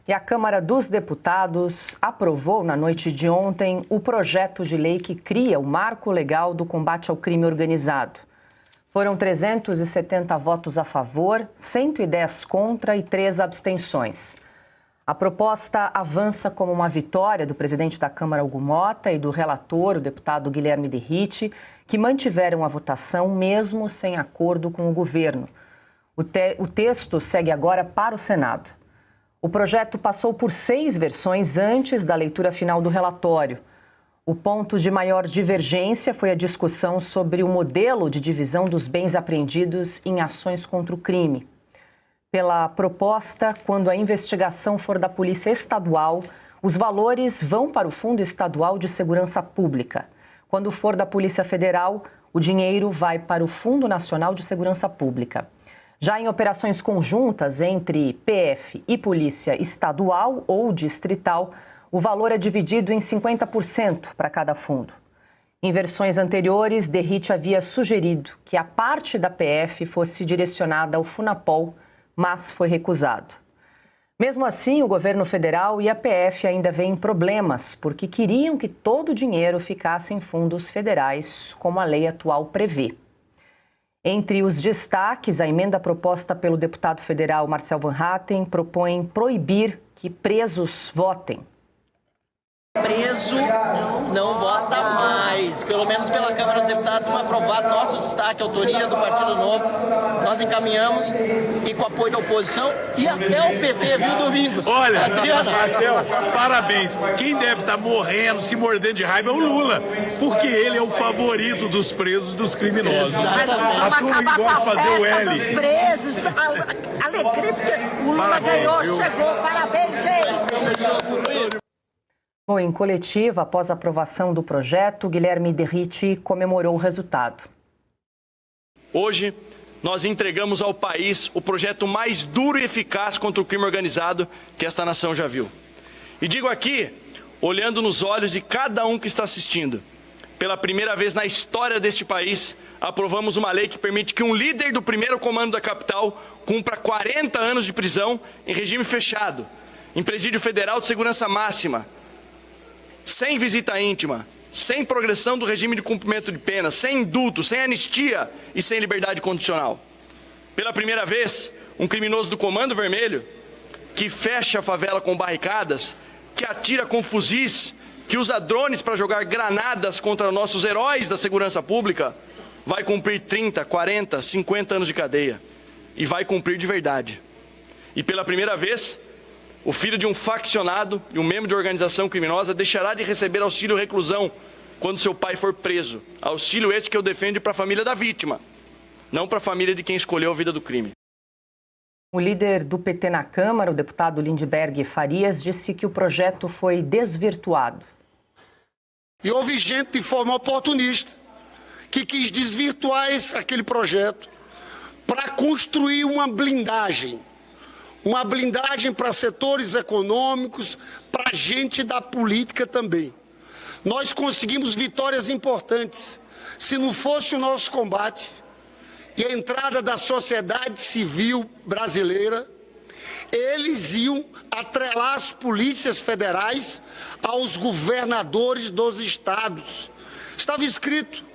E a Câmara dos Deputados aprovou na noite de ontem o projeto de lei que cria o marco legal do combate ao crime organizado. Foram 370 votos a favor, 110 contra e 3 abstenções. A proposta avança como uma vitória do presidente da Câmara, Hugo Motta, e do relator, o deputado Guilherme Derrite, que mantiveram a votação mesmo sem acordo com o governo. O texto segue agora para o Senado. O projeto passou por 6 versões antes da leitura final do relatório. O ponto de maior divergência foi a discussão sobre o modelo de divisão dos bens apreendidos em ações contra o crime. Pela proposta, quando a investigação for da Polícia Estadual, os valores vão para o Fundo Estadual de Segurança Pública. Quando for da Polícia Federal, o dinheiro vai para o Fundo Nacional de Segurança Pública. Já em operações conjuntas entre PF e Polícia Estadual ou Distrital, o valor é dividido em 50% para cada fundo. Em versões anteriores, Derrite havia sugerido que a parte da PF fosse direcionada ao Funapol, mas foi recusado. Mesmo assim, o governo federal e a PF ainda veem problemas, porque queriam que todo o dinheiro ficasse em fundos federais, como a lei atual prevê. Entre os destaques, a emenda proposta pelo deputado federal Marcel Van Hatten propõe proibir que presos votem. Preso não vota mais. Pelo menos pela Câmara dos Deputados foi aprovado nosso destaque, autoria do Partido Novo. Nós encaminhamos e com apoio da oposição e até o PT, viu, Domingos? Olha, Marcel, parabéns. Quem deve estar morrendo, se mordendo de raiva é o Lula, porque ele é o favorito dos presos, dos criminosos. A turma que gosta de fazer o L. Dos presos, a alegria que o Lula ganhou, chegou. Parabéns, gente. Bom, em coletiva, após a aprovação do projeto, Guilherme Derrite comemorou o resultado. Hoje, nós entregamos ao país o projeto mais duro e eficaz contra o crime organizado que esta nação já viu. E digo aqui, olhando nos olhos de cada um que está assistindo, pela primeira vez na história deste país, aprovamos uma lei que permite que um líder do primeiro comando da capital cumpra 40 anos de prisão em regime fechado, em presídio federal de segurança máxima, sem visita íntima, sem progressão do regime de cumprimento de pena, sem indulto, sem anistia e sem liberdade condicional. Pela primeira vez, um criminoso do Comando Vermelho, que fecha a favela com barricadas, que atira com fuzis, que usa drones para jogar granadas contra nossos heróis da segurança pública, vai cumprir 30, 40, 50 anos de cadeia. E vai cumprir de verdade. E pela primeira vez, o filho de um faccionado e um membro de organização criminosa deixará de receber auxílio reclusão quando seu pai for preso. Auxílio esse que eu defendo para a família da vítima, não para a família de quem escolheu a vida do crime. O líder do PT na Câmara, o deputado Lindbergh Farias, disse que o projeto foi desvirtuado. E houve gente de forma oportunista que quis desvirtuar aquele projeto para construir uma blindagem para setores econômicos, para gente da política também. Nós conseguimos vitórias importantes. Se não fosse o nosso combate e a entrada da sociedade civil brasileira, eles iam atrelar as polícias federais aos governadores dos estados. Estava escrito.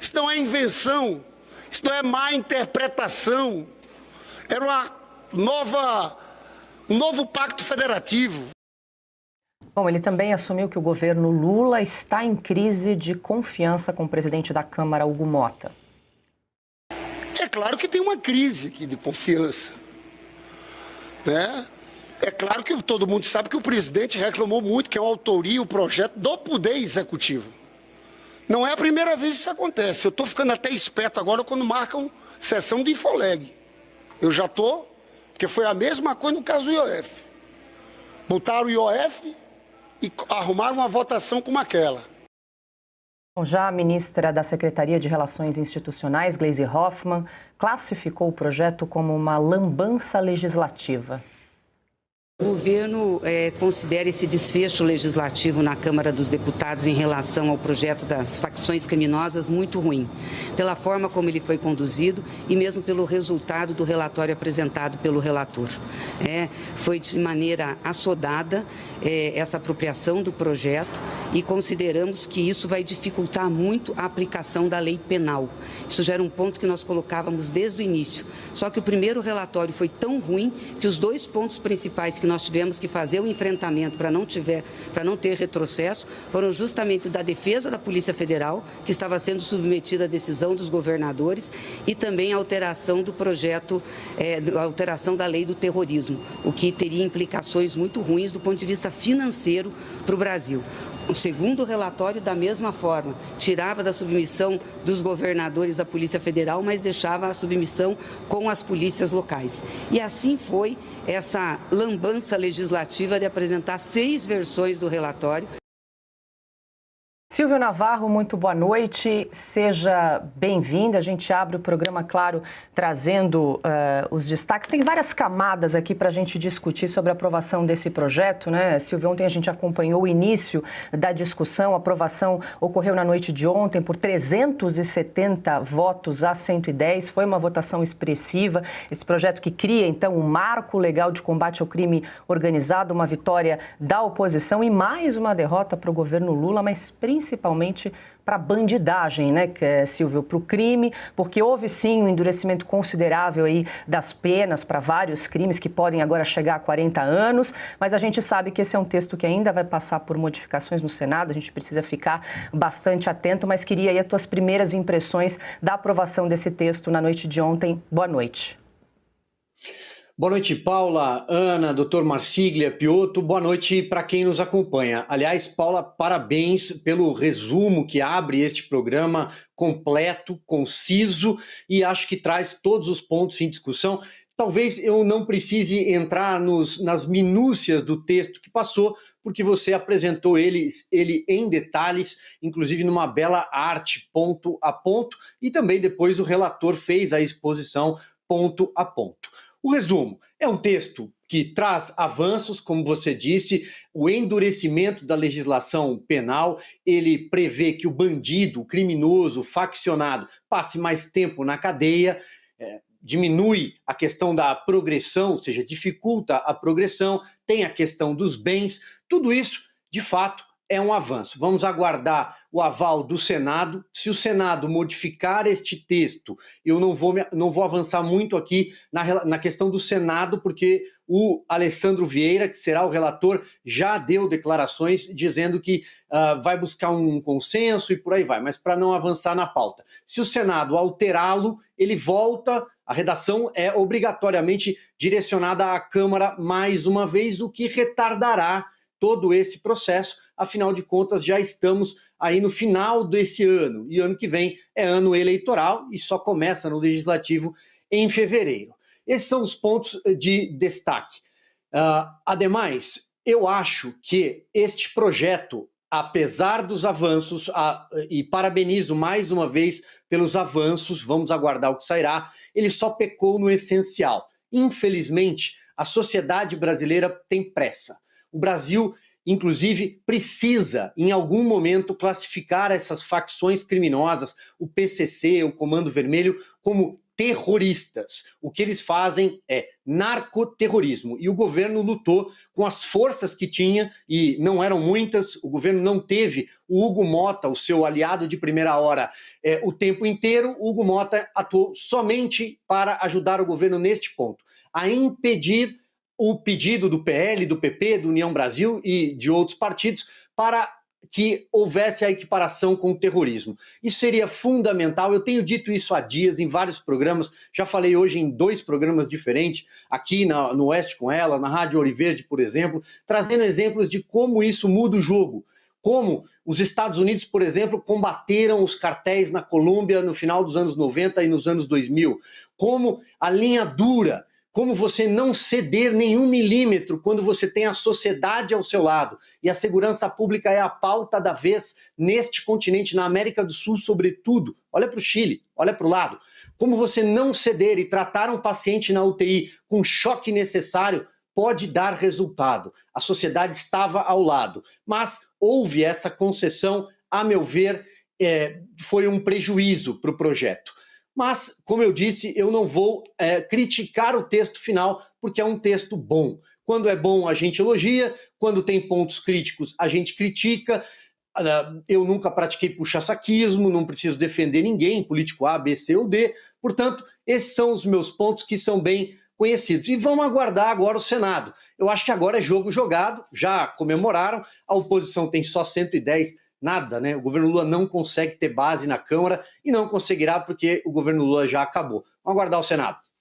Isso não é invenção, isso não é má interpretação. Era um novo pacto federativo. Bom, ele também assumiu que o governo Lula está em crise de confiança com o presidente da Câmara, Hugo Motta. É claro que tem uma crise aqui de confiança, né? É claro que todo mundo sabe que o presidente reclamou muito que é uma autoria, o projeto do Poder Executivo. Não é a primeira vez que isso acontece. Eu estou ficando até esperto agora quando marcam sessão de Infoleg. Eu já estou... Porque foi a mesma coisa no caso do IOF. Botaram o IOF e arrumaram uma votação como aquela. Já a ministra da Secretaria de Relações Institucionais, Gleisi Hoffmann, classificou o projeto como uma lambança legislativa. O governo considera esse desfecho legislativo na Câmara dos Deputados em relação ao projeto das facções criminosas muito ruim, pela forma como ele foi conduzido e mesmo pelo resultado do relatório apresentado pelo relator. Foi de maneira assodada essa apropriação do projeto e consideramos que isso vai dificultar muito a aplicação da lei penal. Isso já era um ponto que nós colocávamos desde o início. Só que o primeiro relatório foi tão ruim que os dois pontos principais que nós tivemos que fazer o enfrentamento para não ter retrocesso foram justamente da defesa da Polícia Federal, que estava sendo submetida à decisão dos governadores, e também a alteração do projeto, a alteração da lei do terrorismo, o que teria implicações muito ruins do ponto de vista financeiro para o Brasil. O segundo relatório, da mesma forma, tirava da submissão dos governadores à Polícia Federal, mas deixava a submissão com as polícias locais. E assim foi essa lambança legislativa de apresentar 6 versões do relatório. Silvio Navarro, muito boa noite, seja bem-vinda. A gente abre o programa, claro, trazendo os destaques. Tem várias camadas aqui para a gente discutir sobre a aprovação desse projeto, né? Silvio, ontem a gente acompanhou o início da discussão. A aprovação ocorreu na noite de ontem por 370 votos a 110. Foi uma votação expressiva. Esse projeto que cria, então, um marco legal de combate ao crime organizado, uma vitória da oposição e mais uma derrota para o governo Lula, mas principalmente para a bandidagem, né, Silvio, para o crime, porque houve sim um endurecimento considerável aí das penas para vários crimes que podem agora chegar a 40 anos, mas a gente sabe que esse é um texto que ainda vai passar por modificações no Senado, a gente precisa ficar bastante atento, mas queria aí as tuas primeiras impressões da aprovação desse texto na noite de ontem. Boa noite. Boa noite, Paula, Ana, doutor Marsiglia, Piotto. Boa noite para quem nos acompanha. Aliás, Paula, parabéns pelo resumo que abre este programa completo, conciso e acho que traz todos os pontos em discussão. Talvez eu não precise entrar nas minúcias do texto que passou, porque você apresentou ele em detalhes, inclusive numa bela arte, ponto a ponto, e também depois o relator fez a exposição ponto a ponto. O resumo é um texto que traz avanços, como você disse, o endurecimento da legislação penal, ele prevê que o bandido, o criminoso, o faccionado passe mais tempo na cadeia, diminui a questão da progressão, ou seja, dificulta a progressão, tem a questão dos bens, tudo isso, de fato, é um avanço. Vamos aguardar o aval do Senado. Se o Senado modificar este texto, eu não vou avançar muito aqui na questão do Senado, porque o Alessandro Vieira, que será o relator, já deu declarações dizendo que vai buscar um consenso e por aí vai, mas para não avançar na pauta. Se o Senado alterá-lo, ele volta, a redação é obrigatoriamente direcionada à Câmara mais uma vez, o que retardará todo esse processo. Afinal de contas, já estamos aí no final desse ano, e ano que vem é ano eleitoral e só começa no Legislativo em fevereiro. Esses são os pontos de destaque. Ademais, eu acho que este projeto, apesar dos avanços, e parabenizo mais uma vez pelos avanços, vamos aguardar o que sairá, ele só pecou no essencial. Infelizmente, a sociedade brasileira tem pressa. O Brasil, inclusive, precisa, em algum momento, classificar essas facções criminosas, o PCC, o Comando Vermelho, como terroristas. O que eles fazem é narcoterrorismo. E o governo lutou com as forças que tinha, e não eram muitas, o governo não teve o Hugo Mota, o seu aliado de primeira hora, o tempo inteiro. O Hugo Mota atuou somente para ajudar o governo neste ponto, a impedir o pedido do PL, do PP, do União Brasil e de outros partidos para que houvesse a equiparação com o terrorismo. Isso seria fundamental, eu tenho dito isso há dias em vários programas, já falei hoje em 2 programas diferentes, aqui no Oeste com Elas, na Rádio Ouro Verde, por exemplo, trazendo exemplos de como isso muda o jogo. Como os Estados Unidos, por exemplo, combateram os cartéis na Colômbia no final dos anos 90 e nos anos 2000. Como a linha dura, como você não ceder nenhum milímetro quando você tem a sociedade ao seu lado. E a segurança pública é a pauta da vez neste continente, na América do Sul, sobretudo. Olha para o Chile, olha para o lado. Como você não ceder e tratar um paciente na UTI com choque necessário pode dar resultado. A sociedade estava ao lado, mas houve essa concessão, a meu ver, foi um prejuízo para o projeto. Mas, como eu disse, eu não vou criticar o texto final, porque é um texto bom. Quando é bom, a gente elogia, quando tem pontos críticos, a gente critica. Eu nunca pratiquei puxa-saquismo, não preciso defender ninguém, político A, B, C ou D. Portanto, esses são os meus pontos que são bem conhecidos. E vamos aguardar agora o Senado. Eu acho que agora é jogo jogado, já comemoraram, a oposição tem só 110, nada, né? O governo Lula não consegue ter base na Câmara e não conseguirá porque o governo Lula já acabou. Vamos aguardar o Senado.